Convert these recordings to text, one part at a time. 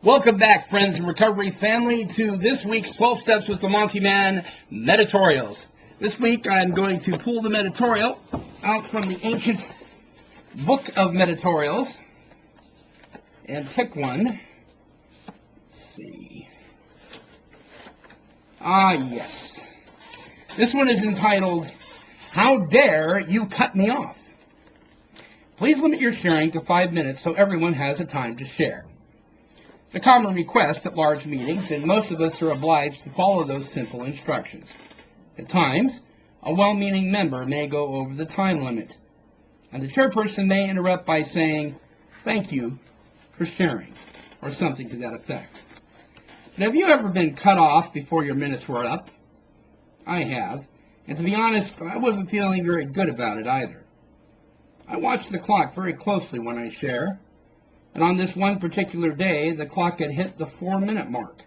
Welcome back, friends and recovery family, to this week's 12 Steps with the Monty Man Meditorials. This week I'm going to pull the Meditorial out from the ancient book of Meditorials and pick one. Let's see. Yes. This one is entitled, How Dare You Cut Me Off? Please limit your sharing to 5 minutes so everyone has a time to share. It's a common request at large meetings, and most of us are obliged to follow those simple instructions. At times, a well-meaning member may go over the time limit, and the chairperson may interrupt by saying, "Thank you for sharing," or something to that effect. But have you ever been cut off before your minutes were up? I have, and to be honest, I wasn't feeling very good about it either. I watch the clock very closely when I share, and on this one particular day, the clock had hit the 4-minute mark.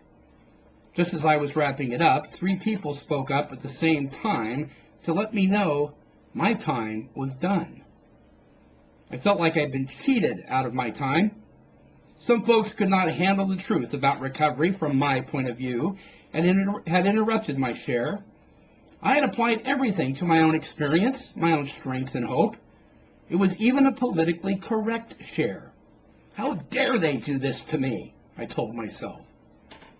Just as I was wrapping it up, 3 people spoke up at the same time to let me know my time was done. I felt like I'd been cheated out of my time. Some folks could not handle the truth about recovery from my point of view and had interrupted my share. I had applied everything to my own experience, my own strength and hope. It was even a politically correct share. How dare they do this to me, I told myself.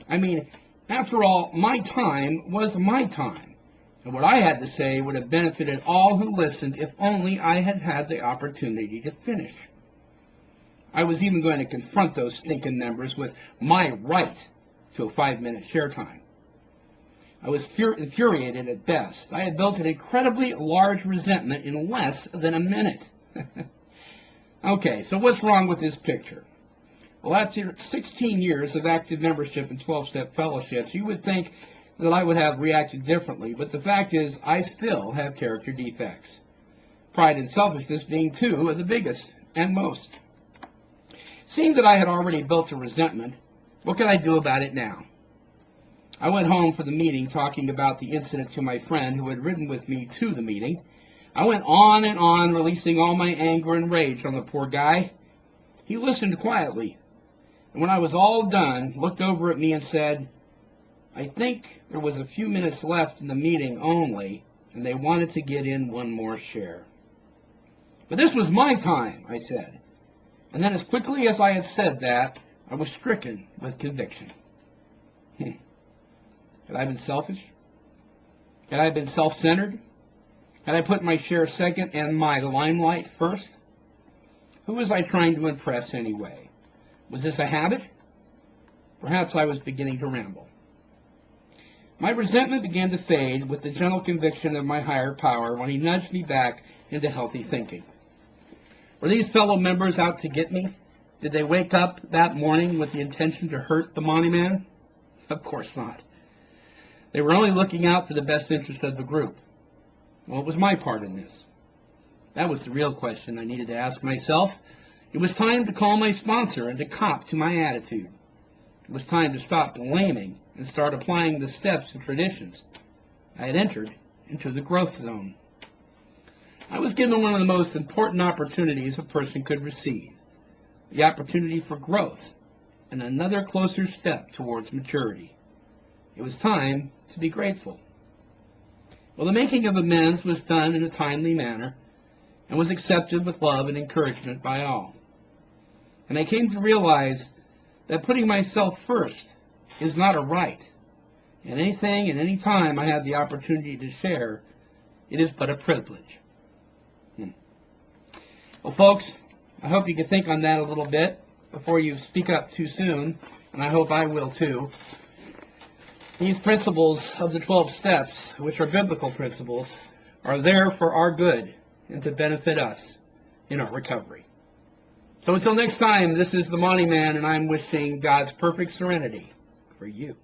I mean, after all, my time was my time, and what I had to say would have benefited all who listened if only I had had the opportunity to finish. I was even going to confront those stinking members with my right to a 5-minute share time. I was infuriated at best. I had built an incredibly large resentment in less than a minute. Okay, so what's wrong with this picture? Well, after 16 years of active membership in 12-step fellowships, you would think that I would have reacted differently, but the fact is I still have character defects. Pride and selfishness being 2 of the biggest and most. Seeing that I had already built a resentment, what could I do about it now? I went home for the meeting talking about the incident to my friend who had ridden with me to the meeting. I went on and on, releasing all my anger and rage on the poor guy. He listened quietly, and when I was all done, looked over at me and said, "I think there was a few minutes left in the meeting only, and they wanted to get in one more share." "But this was my time," I said. And then as quickly as I had said that, I was stricken with conviction. Had I been selfish? Had I been self-centered? Had I put my share second and my limelight first? Who was I trying to impress anyway? Was this a habit? Perhaps I was beginning to ramble. My resentment began to fade with the gentle conviction of my higher power when he nudged me back into healthy thinking. Were these fellow members out to get me? Did they wake up that morning with the intention to hurt the Monty Man? Of course not. They were only looking out for the best interest of the group. What was my part in this? That was the real question I needed to ask myself. It was time to call my sponsor and to cop to my attitude. It was time to stop blaming and start applying the steps and traditions. I had entered into the growth zone. I was given one of the most important opportunities a person could receive, the opportunity for growth and another closer step towards maturity. It was time to be grateful. Well, the making of amends was done in a timely manner and was accepted with love and encouragement by all. And I came to realize that putting myself first is not a right. And anything and any time I have the opportunity to share, it is but a privilege. Well, folks, I hope you can think on that a little bit before you speak up too soon, and I hope I will too. These principles of the 12 steps, which are biblical principles, are there for our good and to benefit us in our recovery. So until next time, this is the Monty Man, and I'm wishing God's perfect serenity for you.